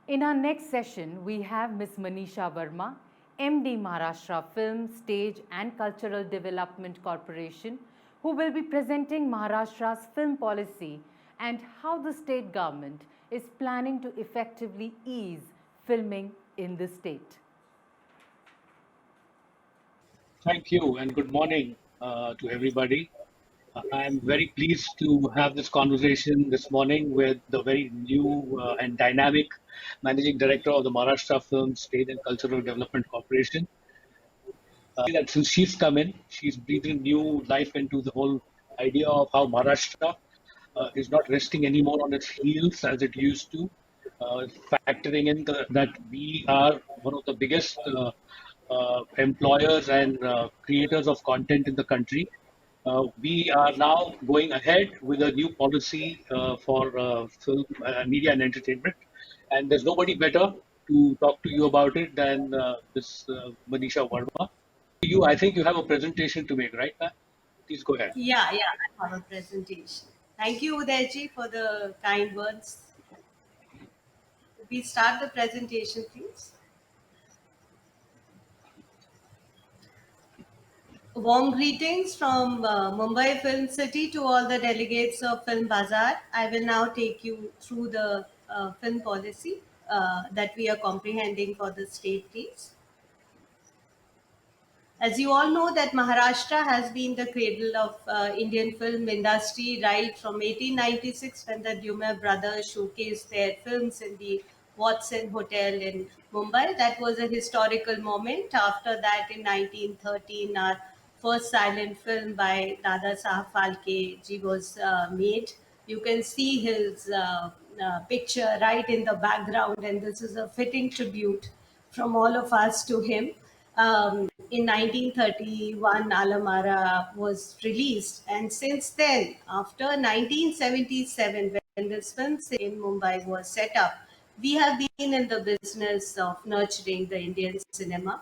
In our next session, we have Ms. Manisha Verma, MD Maharashtra Film, Stage and Cultural Development Corporation, who will be presenting Maharashtra's film policy and how the state government is planning to effectively ease filming in the state. Thank you and good morning to everybody. I'm very pleased to have this conversation this morning with the very new and dynamic Managing Director of the Maharashtra Film State and Cultural Development Corporation. That since she's come in, she's breathing new life into the whole idea of how Maharashtra is not resting anymore on its heels as it used to, factoring in that we are one of the biggest employers and creators of content in the country. We are now going ahead with a new policy for film, media, and entertainment. And there's nobody better to talk to you about it than Ms. Manisha Verma. You, I think you have a presentation to make, right, ma'am? Please go ahead. Yeah, I have a presentation. Thank you, Udayji, for the kind words. We start the presentation, please. Warm greetings from Mumbai Film City to all the delegates of Film Bazaar. I will now take you through the film policy that we are comprehending for the state, please. As you all know that Maharashtra has been the cradle of Indian film industry right from 1896 when the Dume brothers showcased their films in the Watson Hotel in Mumbai. That was a historical moment. After that, in 1913, our first silent film by Dada Sahab Phalke ji was made. You can see his picture right in the background, and this is a fitting tribute from all of us to him. In 1931, Alamara was released, and since then, after 1977, when this film in Mumbai was set up, we have been in the business of nurturing the Indian cinema.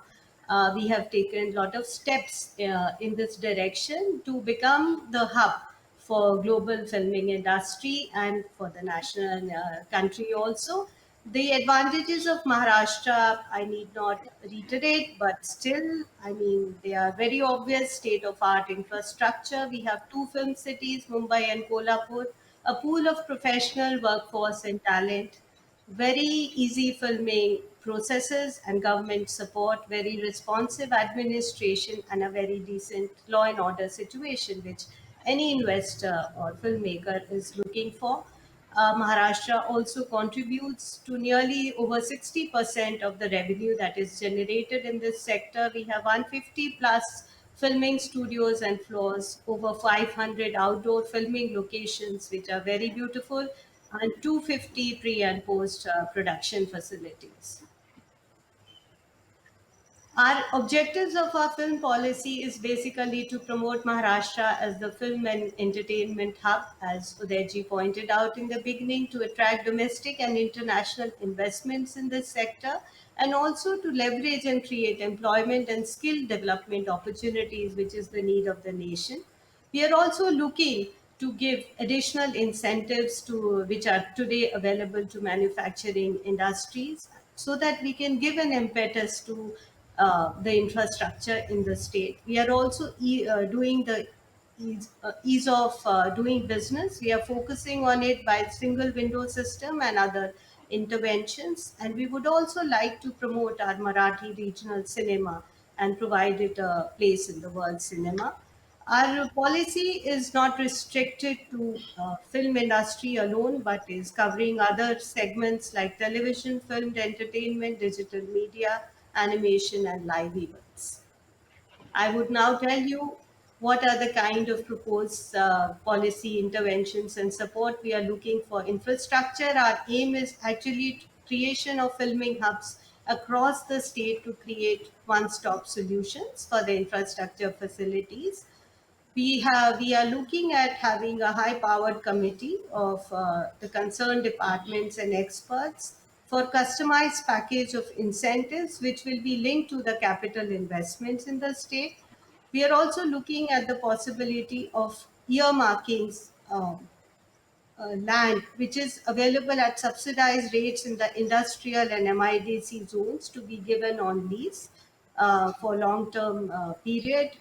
We have taken a lot of steps in this direction to become the hub for global filming industry and for the national country also. The advantages of Maharashtra, I need not reiterate, but still, I mean, they are very obvious. State of art infrastructure. We have two film cities, Mumbai and Kolhapur, a pool of professional workforce and talent, very easy filming processes and government support, very responsive administration, and a very decent law and order situation, which any investor or filmmaker is looking for. Maharashtra also contributes to nearly over 60% of the revenue that is generated in this sector. We have 150 plus filming studios and floors, over 500 outdoor filming locations, which are very beautiful, and 250 pre and post production facilities. Our objectives of our film policy is basically to promote Maharashtra as the film and entertainment hub, as Udayji pointed out in the beginning, to attract domestic and international investments in this sector, and also to leverage and create employment and skill development opportunities, which is the need of the nation. We are also looking to give additional incentives to which are today available to manufacturing industries so that we can give an impetus to the infrastructure in the state. We are also doing the ease of doing business. We are focusing on it by single window system and other interventions. And we would also like to promote our Marathi regional cinema and provide it a place in the world cinema. Our policy is not restricted to film industry alone, but is covering other segments like television, film, entertainment, digital media, animation, and live events. I would now tell you what are the kind of proposed policy interventions and support we are looking for. Infrastructure, our aim is actually creation of filming hubs across the state to create one-stop solutions for the infrastructure facilities. We are looking at having a high powered committee of the concerned departments and experts for customized package of incentives which will be linked to the capital investments in the state. We are also looking at the possibility of earmarkings land which is available at subsidized rates in the industrial and MIDC zones to be given on lease for long-term period.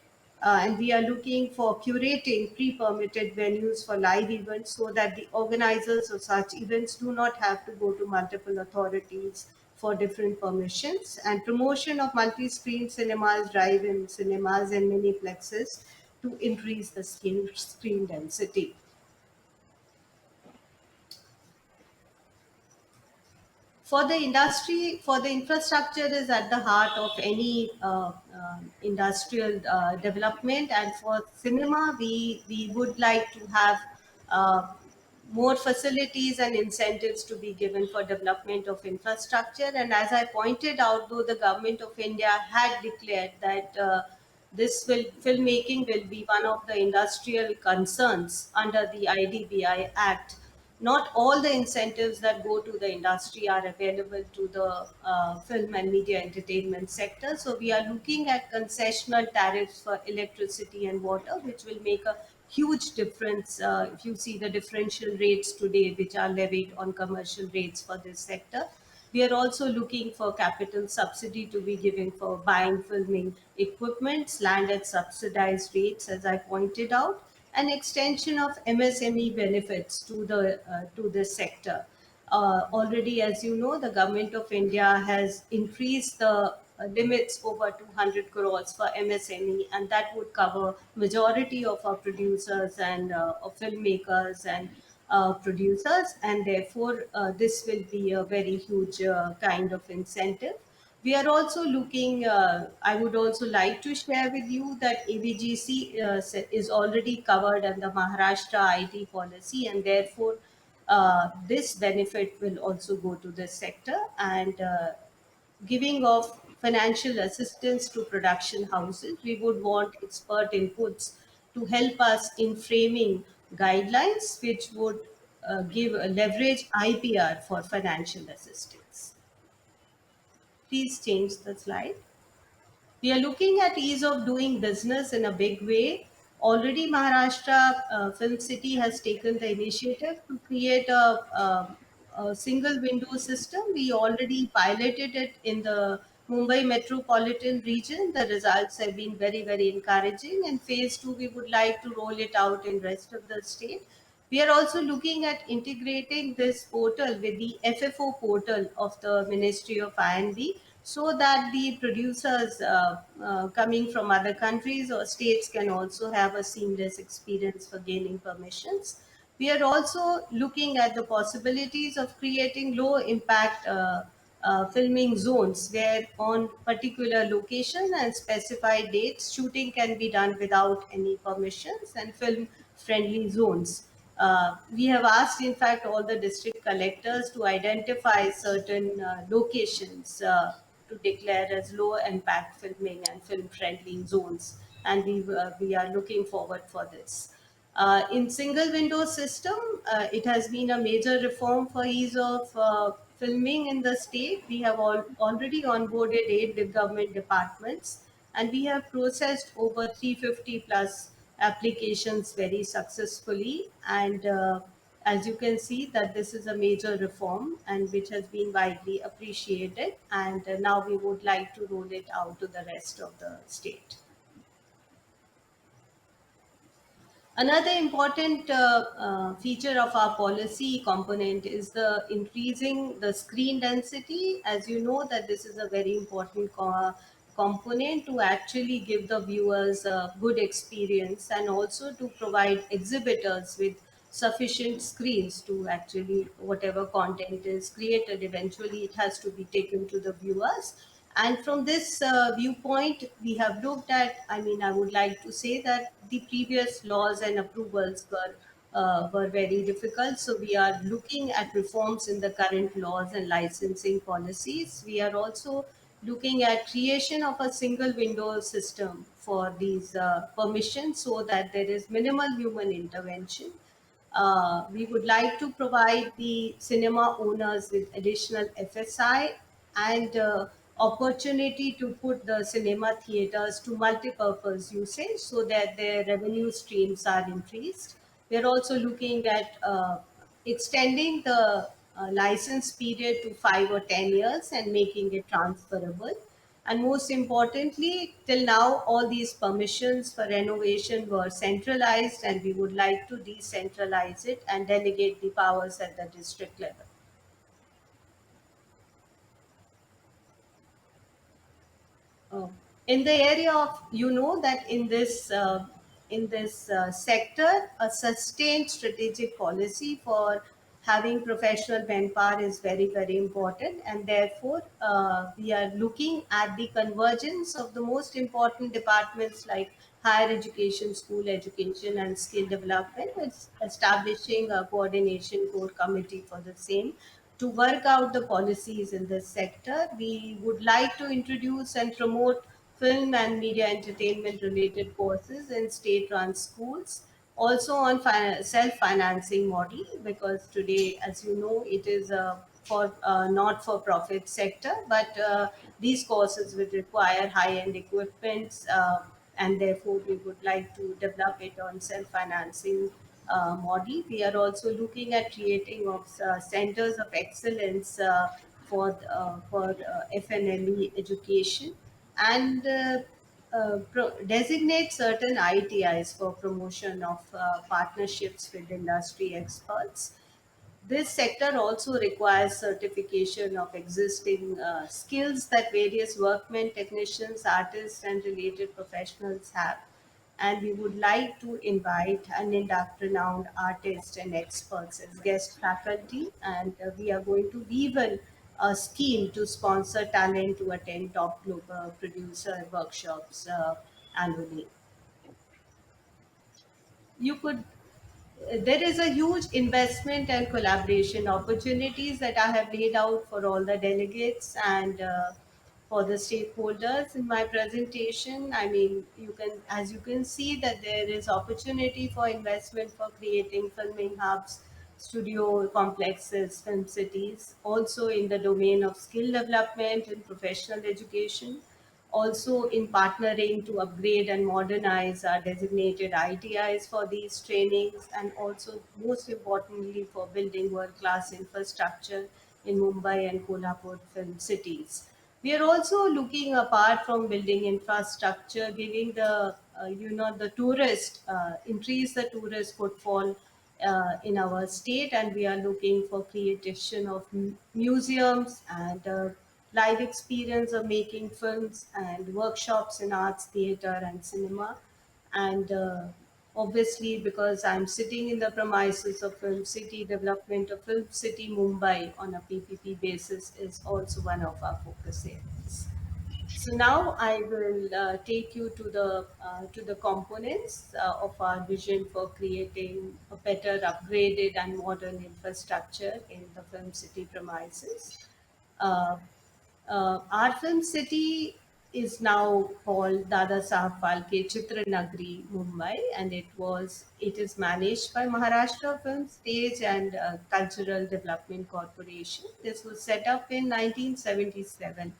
And we are looking for curating pre-permitted venues for live events so that the organizers of such events do not have to go to multiple authorities for different permissions, and promotion of multi-screen cinemas, drive-in cinemas, and miniplexes to increase the screen density. For the industry, for the infrastructure is at the heart of any industrial development, and for cinema, we would like to have uh, more facilities and incentives to be given for development of infrastructure. And as I pointed out, though the government of India had declared that this filmmaking will be one of the industrial concerns under the IDBI Act, not all the incentives that go to the industry are available to the film and media entertainment sector. So we are looking at concessional tariffs for electricity and water, which will make a huge difference if you see the differential rates today, which are levied on commercial rates for this sector. We are also looking for capital subsidy to be given for buying filming equipments, land at subsidized rates, as I pointed out, an extension of MSME benefits to this sector. Already, as you know, the government of India has increased the limits over 200 crores for MSME, and that would cover majority of our producers and of filmmakers and producers, and therefore this will be a very huge kind of incentive. We are also looking, I would also like to share with you that ABGC is already covered under Maharashtra IT policy, and therefore this benefit will also go to this sector, and giving of financial assistance to production houses. We would want expert inputs to help us in framing guidelines which would give a leverage IPR for financial assistance. Please change the slide. We are looking at ease of doing business in a big way. Already, Maharashtra Film City has taken the initiative to create a single window system. We already piloted it in the Mumbai metropolitan region. The results have been very, very encouraging. And phase two, we would like to roll it out in rest of the state. We are also looking at integrating this portal with the FFO portal of the Ministry of I&B, so that the producers coming from other countries or states can also have a seamless experience for gaining permissions. We are also looking at the possibilities of creating low impact filming zones where on particular location and specified dates shooting can be done without any permissions, and film friendly zones. We have asked, in fact, all the district collectors to identify certain locations to declare as low impact filming and film friendly zones, and we are looking forward for this. In single window system, it has been a major reform for ease of filming in the state. We have already onboarded 8 government departments, and we have processed over 350 plus applications very successfully. And as you can see that this is a major reform and which has been widely appreciated, and now we would like to roll it out to the rest of the state. Another important feature of our policy component is the increasing the screen density. As you know that this is a very important component to actually give the viewers a good experience, and also to provide exhibitors with sufficient screens to actually whatever content is created, eventually it has to be taken to the viewers. And from this viewpoint, we have looked at, I mean, I would like to say that the previous laws and approvals were very difficult. So we are looking at reforms in the current laws and licensing policies. We are also looking at creation of a single window system for these permissions so that there is minimal human intervention. We would like to provide the cinema owners with additional FSI and opportunity to put the cinema theaters to multi-purpose usage so that their revenue streams are increased. We're also looking at extending the license period to 5 or 10 years and making it transferable. And most importantly, till now, all these permissions for renovation were centralized, and we would like to decentralize it and delegate the powers at the district level. Uh, in the area of, that in this sector, a sustained strategic policy for having professional manpower is very, very important, and therefore we are looking at the convergence of the most important departments like higher education, school education, and skill development, with establishing a coordination core committee for the same to work out the policies in this sector. We would like to introduce and promote film and media entertainment related courses in state run schools, also on self-financing model, because today, as you know, it is a for not for profit sector, but these courses would require high end equipment, and therefore we would like to develop it on self-financing model. We are also looking at creating of centers of excellence for FNLE education, and designate certain ITIs for promotion of partnerships with industry experts. This sector also requires certification of existing skills that various workmen, technicians, artists, and related professionals have. And we would like to invite and induct renowned artists and experts as guest faculty. And we are going to weave in a scheme to sponsor talent to attend top global producer workshops annually. You could There is a huge investment and collaboration opportunities that I have laid out for all the delegates and for the stakeholders in my presentation. I mean, as you can see, that there is opportunity for investment for creating filming hubs, studio complexes, film cities, also in the domain of skill development and professional education, also in partnering to upgrade and modernize our designated ITIs for these trainings, and also most importantly for building world-class infrastructure in Mumbai and Kolhapur film cities. We are also looking, apart from building infrastructure, giving the tourist, increase the tourist footfall in our state, and we are looking for creation of museums and live experience of making films and workshops in arts, theater, and cinema. And obviously, because I'm sitting in the premises of Film City, development of Film City Mumbai on a PPP basis is also one of our focus areas. So now I will take you to the components of our vision for creating a better, upgraded, and modern infrastructure in the Film City premises. Uh, our film city is now called Dada Saheb Phalke Chitra Nagri, Mumbai, and it is managed by Maharashtra Film Stage and Cultural Development Corporation. This was set up in 1977.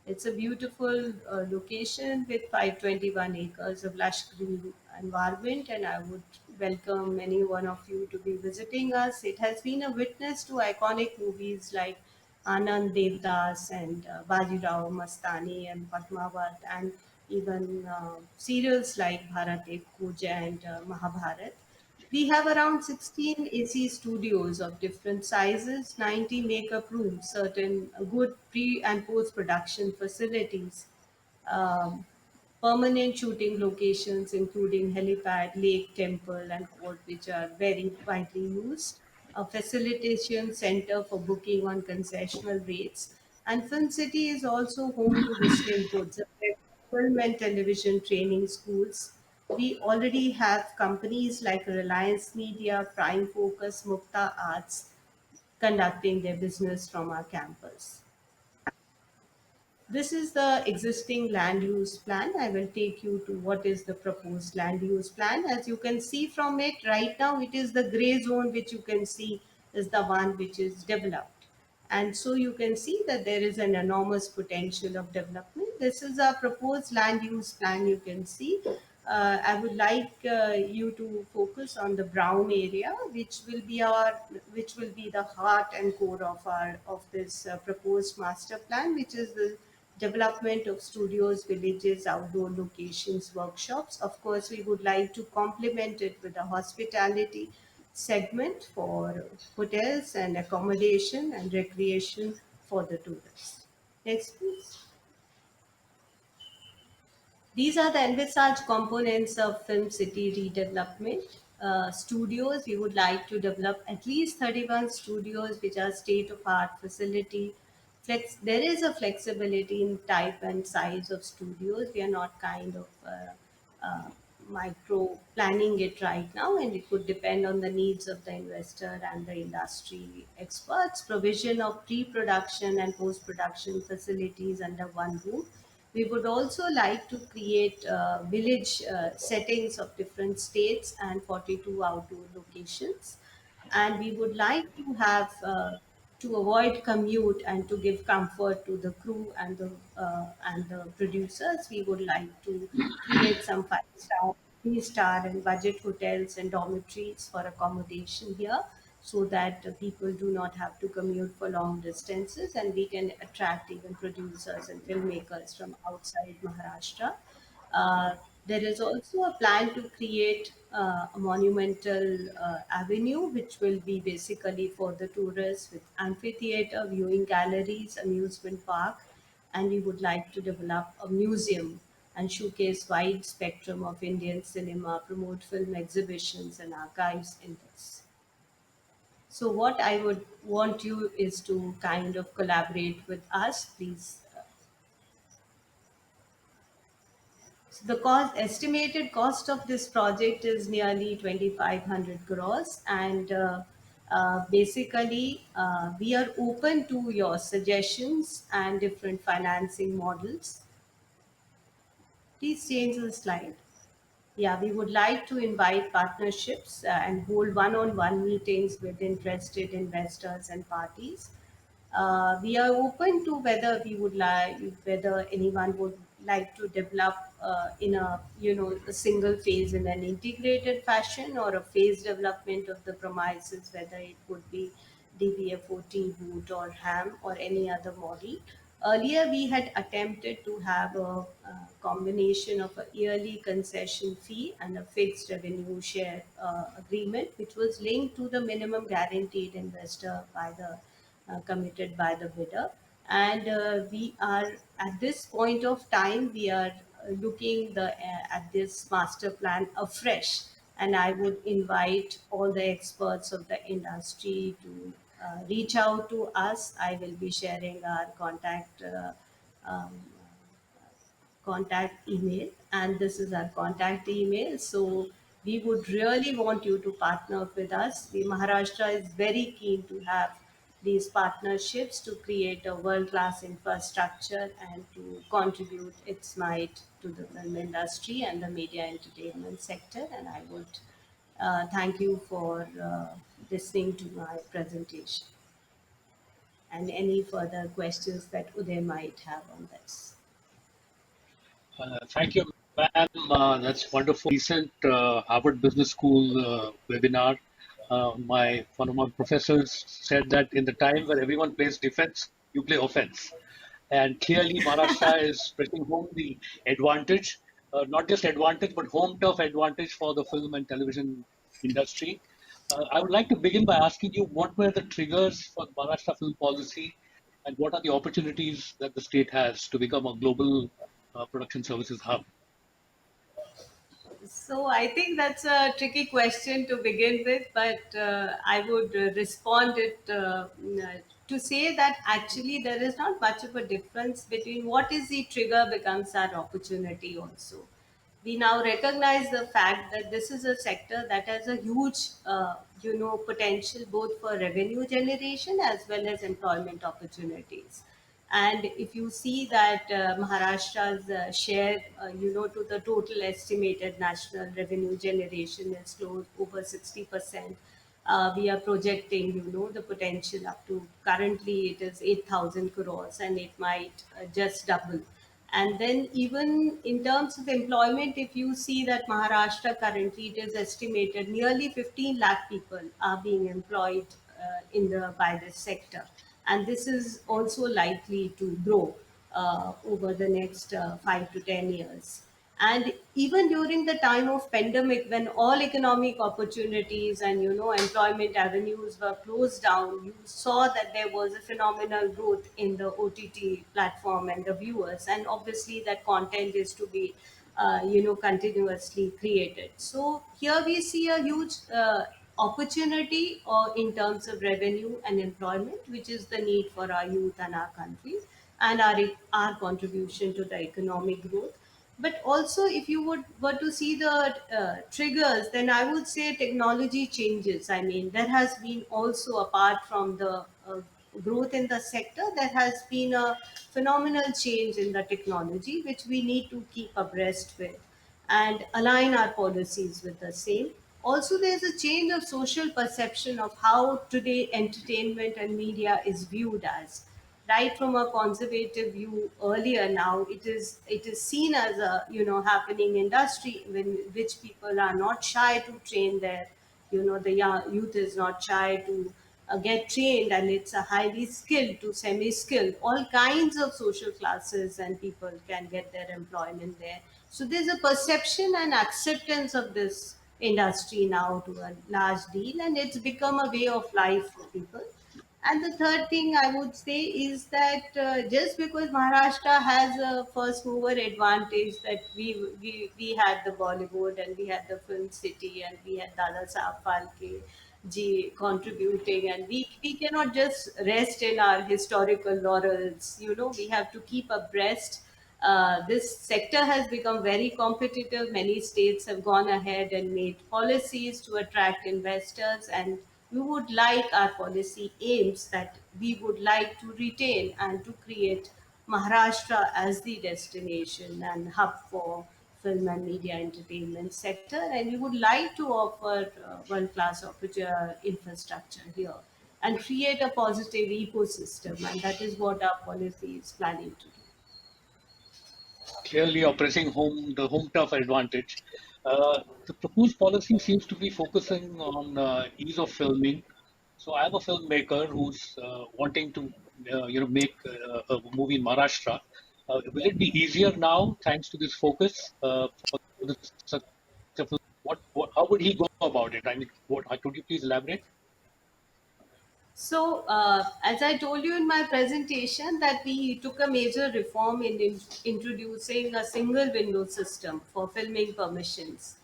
It's a beautiful location with 521 acres of lush green environment, and I would welcome any one of you to be visiting us. It has been a witness to iconic movies like Anand Devdas and Bajirao Mastani and Padmavat, and even serials like Bharat Ek Kuj and Mahabharat. We have around 16 AC studios of different sizes, 90 makeup rooms, certain good pre and post production facilities, um, permanent shooting locations, including helipad, lake, temple, and court, which are very widely used, a facilitation center for booking on concessional rates. And Film City is also home to Whistling Woods, a film and television training schools. We already have companies like Reliance Media, Prime Focus, Mukta Arts conducting their business from our campus. This is the existing land use plan. I will take you to what is the proposed land use plan. As you can see from it, right now it is the gray zone which you can see is the one which is developed. And so you can see that there is an enormous potential of development. This is a proposed land use plan, you can see. I would like you to focus on the brown area, which will be the heart and core of this proposed master plan, which is the development of studios, villages, outdoor locations, workshops. Of course, we would like to complement it with a hospitality segment for hotels and accommodation and recreation for the tourists. Next, please. These are the envisaged components of Film City redevelopment. Studios, we would like to develop at least 31 studios, which are state-of-art facility. There is a flexibility in type and size of studios. We are not kind of micro planning it right now, and it would depend on the needs of the investor and the industry experts. Provision of pre-production and post-production facilities under one roof. We would also like to create village settings of different states and 42 outdoor locations. And we would like to have to avoid commute and to give comfort to the crew and the producers. We would like to create some 5-star, 3-star, and budget hotels and dormitories for accommodation here, so that people do not have to commute for long distances, and we can attract even producers and filmmakers from outside Maharashtra. Uh, there is also a plan to create a monumental avenue, which will be basically for the tourists, with amphitheater, viewing galleries, amusement park, and we would like to develop a museum and showcase wide spectrum of Indian cinema, promote film exhibitions and archives in this. So what I would want you is to kind of collaborate with us, please. So the estimated cost of this project is nearly 2,500 crores, and basically we are open to your suggestions and different financing models. Please change the slide. Yeah, we would like to invite partnerships and hold one-on-one meetings with interested investors and parties. We are open to whether anyone would like to develop in a a single phase in an integrated fashion, or a phase development of the premises, whether it would be DBFOT, boot or ham or any other model. Earlier, we had attempted to have a combination of a yearly concession fee and a fixed revenue share agreement, which was linked to the minimum guaranteed investor by the committed by the bidder. And we are at this point of time, we are looking at this master plan afresh. And I would invite all the experts of the industry to reach out to us. I will be sharing our um, contact email, and this is our contact email. So we would really want you to partner with us. The Maharashtra is very keen to have these partnerships to create a world-class infrastructure and to contribute its might to the film industry and the media entertainment sector. And I would thank you for listening to my presentation, and any further questions that Uday might have on this. Thank you, ma'am. That's wonderful. Recent Harvard Business School webinar. One of my professors said that in the time where everyone plays defense, you play offense. And clearly, Maharashtra is pressing home the advantage, not just advantage, but home turf advantage for the film and television industry. I would like to begin by asking you what were the triggers for the Maharashtra film policy, and what are the opportunities that the state has to become a global production services hub? So I think that's a tricky question to begin with, but I would respond it to say that actually there is not much of a difference between what is the trigger becomes our opportunity also. We now recognize the fact that this is a sector that has a huge, potential both for revenue generation as well as employment opportunities. And if you see that Maharashtra's share, to the total estimated national revenue generation is close over 60%. We are projecting, the potential up to currently it is 8,000 crores, and it might just double. And then even in terms of employment, if you see that Maharashtra currently, it is estimated nearly 15 lakh people are being employed by this sector. And this is also likely to grow over the next 5 to 10 years. And even during the time of pandemic, when all economic opportunities and employment avenues were closed down, you saw that there was a phenomenal growth in the OTT platform and the viewers, and obviously that content is to be continuously created. So here we see a huge opportunity in terms of revenue and employment, which is the need for our youth and our country, and our contribution to the economic growth. But also, if you were to see the triggers, then I would say technology changes. I mean, there has been also, apart from the growth in the sector, there has been a phenomenal change in the technology which we need to keep abreast with and align our policies with the same. Also, there's a change of social perception of how today entertainment and media is viewed as. Right from a conservative view earlier, now it is seen as a happening industry in which people are not shy to train their, the young youth is not shy to get trained, and it's a highly skilled to semi-skilled. All kinds of social classes and people can get their employment there. So there's a perception and acceptance of this industry now to a large deal, and it's become a way of life for people. And the third thing I would say is that just because Maharashtra has a first mover advantage, that we had the Bollywood and we had the film city and we had Dada Saab Phalke ji contributing, and we cannot just rest in our historical laurels. We have to keep abreast. This sector has become very competitive. Many states have gone ahead and made policies to attract investors, and we would like our policy aims that we would like to retain and to create Maharashtra as the destination and hub for film and media entertainment sector, and we would like to offer world-class infrastructure here and create a positive ecosystem, and that is what our policy is planning to do. Clearly, you're pressing home the home turf advantage. The proposed policy seems to be focusing on ease of filming. So I am a filmmaker who's wanting to, make a movie in Maharashtra. Will it be easier now thanks to this focus for the such a film? How would he go about it? I mean, could you please elaborate? So, as I told you in my presentation, that we took a major reform in introducing a single window system for filming permissions.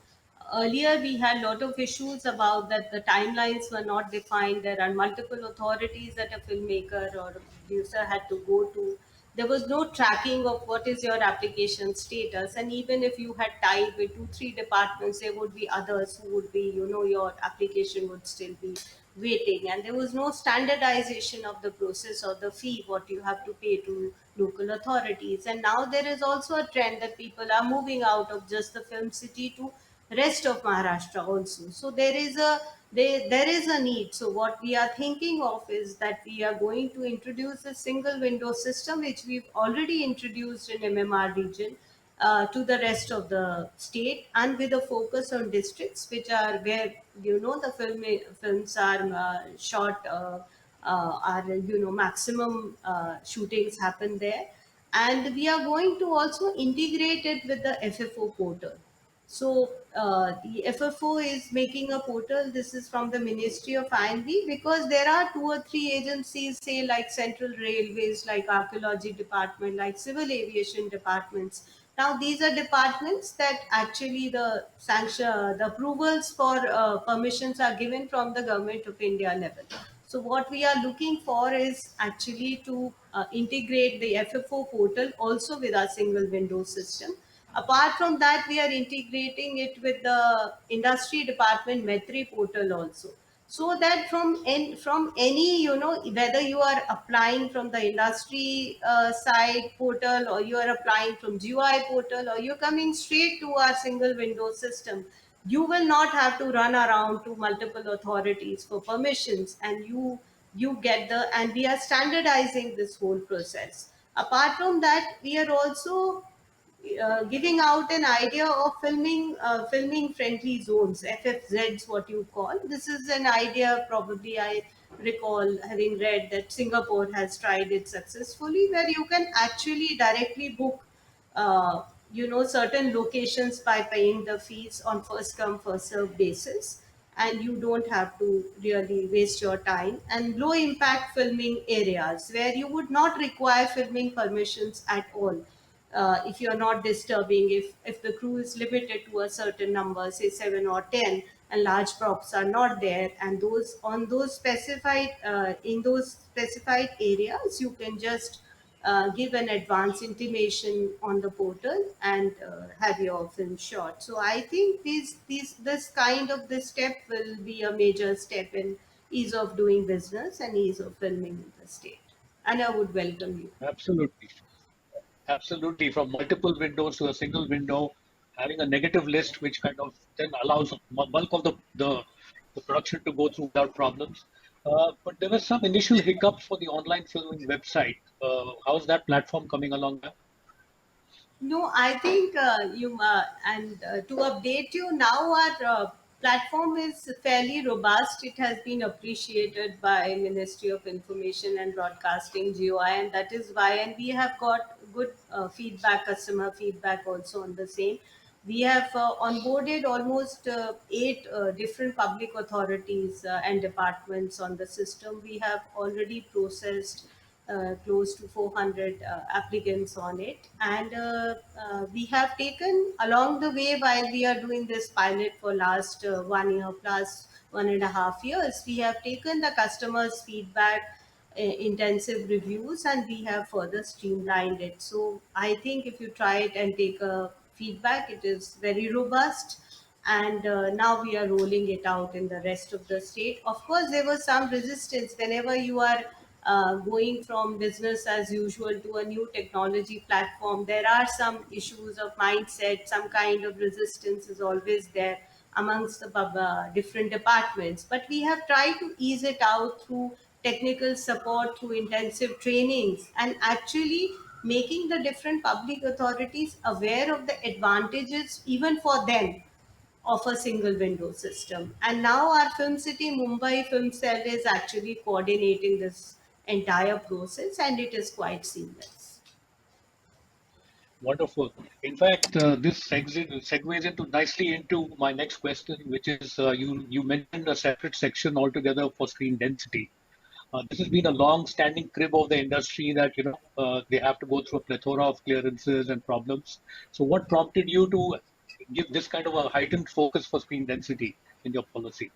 Earlier, we had a lot of issues about that the timelines were not defined. There are multiple authorities that a filmmaker or a producer had to go to. There was no tracking of what is your application status, and even if you had tied with two, three departments, there would be others who would be, your application would still be waiting, and there was no standardization of the process or the fee what you have to pay to local authorities. And now there is also a trend that people are moving out of just the film city to rest of Maharashtra also. So there is a need. So what we are thinking of is that we are going to introduce a single window system, which we've already introduced in MMR region, to the rest of the state, and with a focus on districts which are where the films are shot, are maximum shootings happen there. And we are going to also integrate it with the FFO portal. So the FFO is making a portal. This is from the Ministry of INV, because there are two or three agencies, say like Central Railways, like Archaeology Department, like Civil Aviation Departments. Now these are departments that actually the sanction, the approvals for permissions are given from the Government of India level. So what we are looking for is actually to integrate the FFO portal also with our single window system. Apart from that, we are integrating it with the industry department Metri portal also. So that from any, whether you are applying from the industry side portal, or you are applying from GUI portal, or you're coming straight to our single window system, you will not have to run around to multiple authorities for permissions, and you get the and we are standardizing this whole process. Apart from that, we are also giving out an idea of filming friendly zones, FFZs, what you call. This is an idea, probably I recall having read that Singapore has tried it successfully, where you can actually directly book uh, certain locations by paying the fees on first come first serve basis, and you don't have to really waste your time, and low impact filming areas where you would not require filming permissions at all. If you're not disturbing, if the crew is limited to a certain number, say 7 or 10, and large props are not there, and those on those specified in those specified areas, you can just give an advance intimation on the portal and have your film shot. So I think this kind of this step will be a major step in ease of doing business and ease of filming in the state. And I would welcome you. Absolutely. Absolutely. From multiple windows to a single window, having a negative list, which kind of then allows bulk of the production to go through without problems. But there were some initial hiccups for the online filming website. How's that platform coming along now? No, I think to update you now, our platform is fairly robust. It has been appreciated by Ministry of Information and Broadcasting (GOI), and that is why. And we have got good feedback, customer feedback also on the same. We have onboarded almost eight different public authorities and departments on the system. We have already processed close to 400 applicants on it. And we have taken along the way, while we are doing this pilot for last 1 year plus 1.5 years, we have taken the customers' feedback, intensive reviews, and we have further streamlined it. So I think if you try it and take a feedback, it is very robust. And now we are rolling it out in the rest of the state. Of course, there was some resistance whenever you are going from business as usual to a new technology platform. There are some issues of mindset, some kind of resistance is always there amongst the different departments. But we have tried to ease it out through technical support, through intensive trainings, and actually making the different public authorities aware of the advantages, even for them, of a single window system. And now our Film City Mumbai Film Cell is actually coordinating this entire process, and it is quite seamless. Wonderful. In fact, this segues into nicely into my next question, which is you mentioned a separate section altogether for screen density. This has been a long-standing crib of the industry that they have to go through a plethora of clearances and problems. So, what prompted you to give this kind of a heightened focus for screen density in your policy?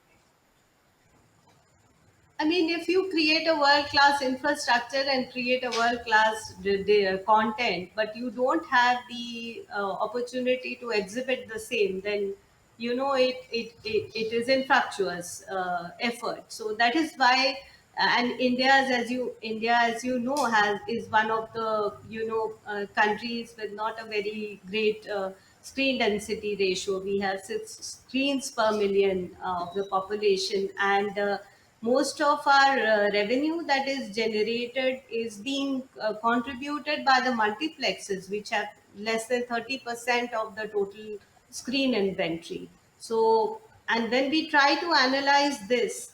I mean, if you create a world class infrastructure and create a world class content, but you don't have the opportunity to exhibit the same, then it is infructuous effort. So that is why, and India, as you know, has is one of the countries with not a very great screen density ratio. We have 6 screens per million of the population, and most of our revenue that is generated is being contributed by the multiplexes, which have less than 30% of the total screen inventory. So, and when we try to analyze this,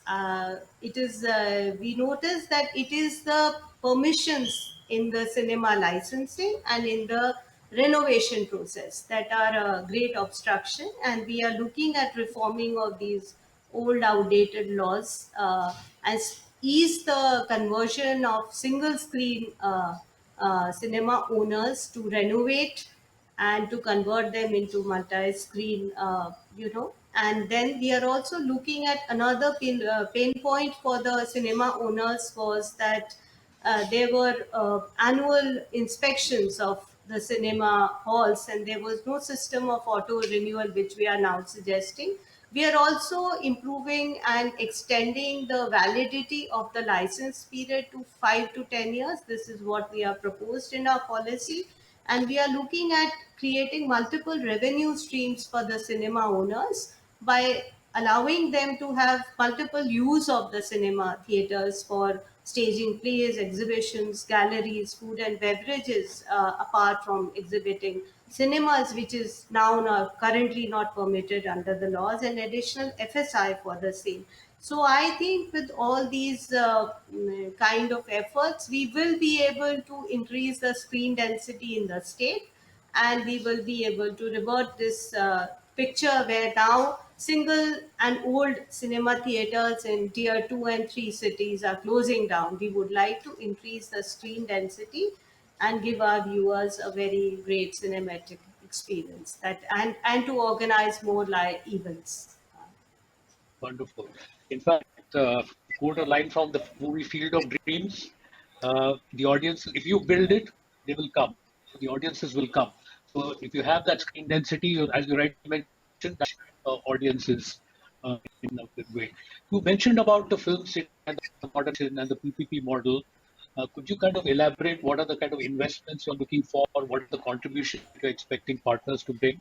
we notice that it is the permissions in the cinema licensing and in the renovation process that are a great obstruction, and we are looking at reforming of these old outdated laws, and ease the conversion of single screen cinema owners to renovate and to convert them into multi-screen, and then we are also looking at another pain point for the cinema owners, was that there were annual inspections of the cinema halls, and there was no system of auto renewal, which we are now suggesting. We are also improving and extending the validity of the license period to 5 to 10 years. This is what we have proposed in our policy. And we are looking at creating multiple revenue streams for the cinema owners by allowing them to have multiple use of the cinema theaters for staging plays, exhibitions, galleries, food and beverages, apart from exhibiting cinemas, which is now currently not permitted under the laws, and additional FSI for the same. So I think with all these kind of efforts, we will be able to increase the screen density in the state, and we will be able to revert this picture where now single and old cinema theaters in tier 2 and 3 cities are closing down. We would like to increase the screen density and give our viewers a very great cinematic experience, that and to organize more live events. Wonderful. In fact, quote a line from the movie Field of Dreams: the audience, if you build it, they will come. The audiences will come. So if you have that screen density, as you rightly mentioned, that audiences in a big way. You mentioned about the film city and the modern city and the PPP model. Could you kind of elaborate what are the kind of investments you're looking for? What is the contribution you're expecting partners to bring?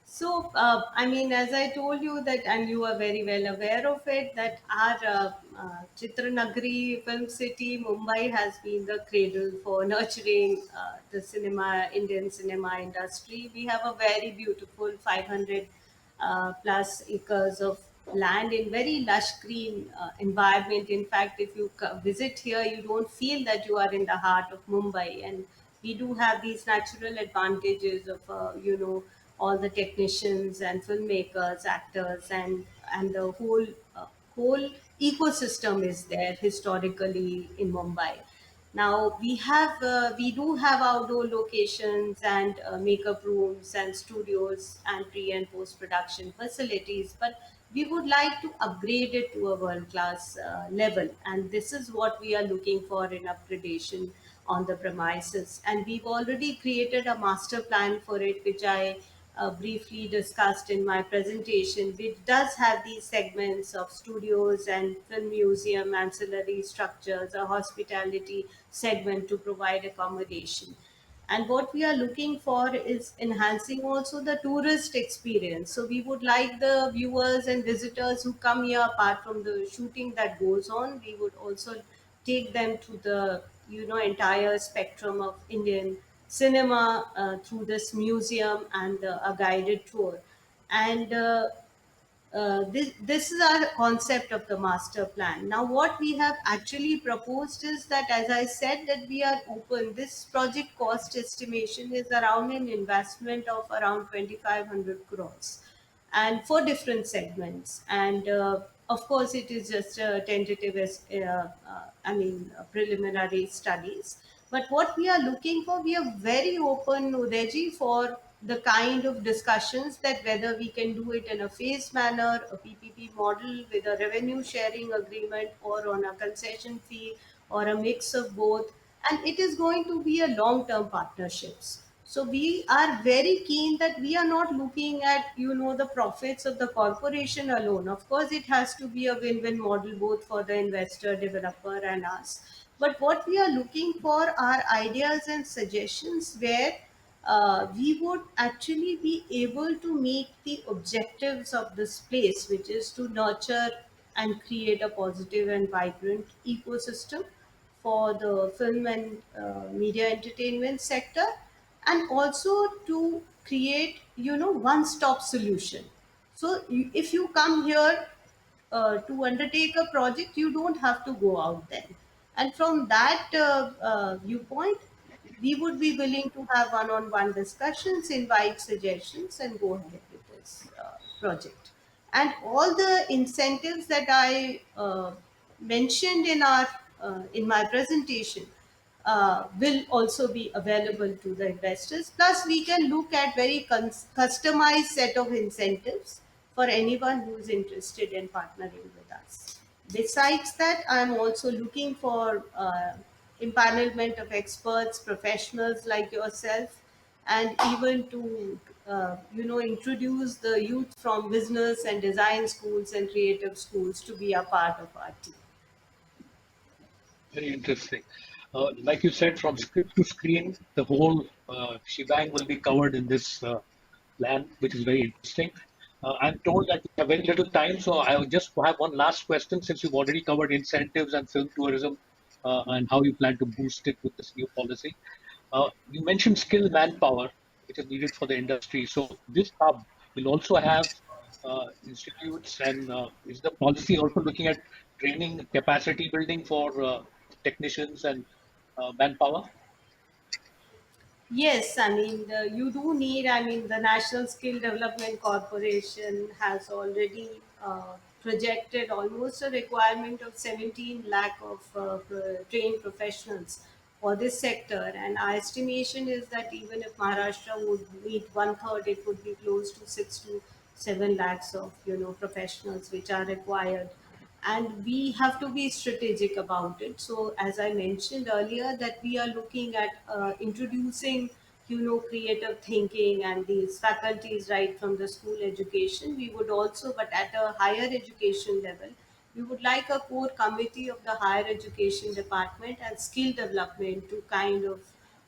So, I mean, as I told you that, and you are very well aware of it, that our Chitranagari Film City, Mumbai, has been the cradle for nurturing the Indian cinema industry. We have a very beautiful 500 plus acres of land in very lush green environment. In fact, if you visit here, you don't feel that you are in the heart of Mumbai, and we do have these natural advantages of all the technicians and filmmakers, actors, and the whole ecosystem is there historically in Mumbai. Now we do have outdoor locations and makeup rooms and studios and pre and post production facilities, but we would like to upgrade it to a world class level, and this is what we are looking for in upgradation on the premises. And we've already created a master plan for it, which I briefly discussed in my presentation, which does have these segments of studios and film museum, ancillary structures, a hospitality segment to provide accommodation. And what we are looking for is enhancing also the tourist experience. So we would like the viewers and visitors who come here, apart from the shooting that goes on, we would also take them to the entire spectrum of Indian cinema through this museum and a guided tour. And this is our concept of the master plan. Now, what we have actually proposed is that, as I said, that we are open. This project cost estimation is around an investment of around 2,500 crores, and for different segments. And of course, it is just a tentative, preliminary studies. But what we are looking for, we are very open, Udeji, for the kind of discussions that whether we can do it in a phased manner, a PPP model with a revenue sharing agreement, or on a concession fee, or a mix of both. And it is going to be a long-term partnerships. So we are very keen that we are not looking at the profits of the corporation alone. Of course, it has to be a win-win model both for the investor, developer, and us. But what we are looking for are ideas and suggestions where we would actually be able to meet the objectives of this place, which is to nurture and create a positive and vibrant ecosystem for the film and media entertainment sector, and also to create one stop solution. So if you come here to undertake a project, you don't have to go out then. And from that viewpoint, we would be willing to have one-on-one discussions, invite suggestions, and go ahead with this project. And all the incentives that I mentioned in my presentation will also be available to the investors. Plus, we can look at very customized set of incentives for anyone who is interested in partnering with us. Besides that, I'm also looking for empanelment of experts, professionals like yourself, and even to introduce the youth from business and design schools and creative schools to be a part of our team. Very interesting. Like you said, from script to screen, the whole shebang will be covered in this plan, which is very interesting. I'm told that we have very little time, so I would just have one last question since you've already covered incentives and film tourism and how you plan to boost it with this new policy. You mentioned skilled manpower, which is needed for the industry. So this hub will also have institutes, and is the policy also looking at training capacity building for technicians and manpower? Yes, I mean, you do need, I mean, the National Skill Development Corporation has already projected almost a requirement of 17 lakh of trained professionals for this sector. And our estimation is that even if Maharashtra would meet one third, it would be close to 6 to 7 lakhs of, professionals which are required, and we have to be strategic about it. So as I mentioned earlier, that we are looking at introducing, creative thinking and these faculties right from the school education. We would also, but at a higher education level, we would like a core committee of the higher education department and skill development to kind of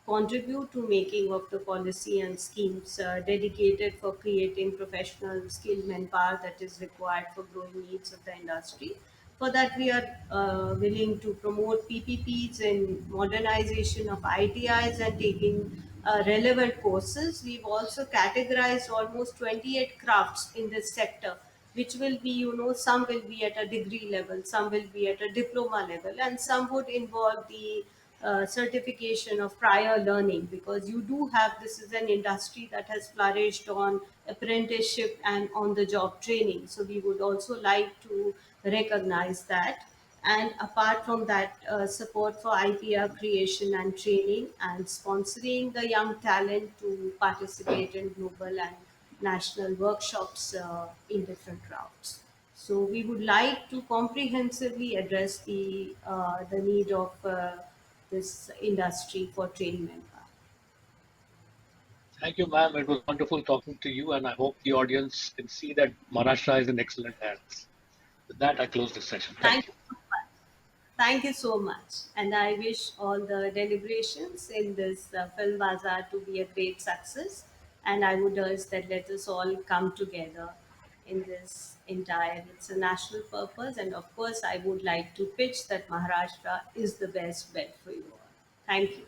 contribute to making of the policy and schemes dedicated for creating professional skilled manpower that is required for growing needs of the industry. For that, we are willing to promote PPPs in modernization of ITIs and taking relevant courses. We've also categorized almost 28 crafts in this sector, which will be, some will be at a degree level, some will be at a diploma level, and some would involve the certification of prior learning, because you do have, this is an industry that has flourished on apprenticeship and on the job training. So we would also like to recognize that. And apart from that, support for IPR creation and training, and sponsoring the young talent to participate in global and national workshops in different routes. So we would like to comprehensively address the need of this industry for training manpower. Thank you, ma'am. It was wonderful talking to you, and I hope the audience can see that Maharashtra is in excellent hands. With that, I close this session. Thank Thank you. you so much. Thank you so much. And I wish all the deliberations in this film bazaar to be a great success. And I would urge that let us all come together in this entire, it's a national purpose. And of course, I would like to pitch that Maharashtra is the best bet for you all. Thank you.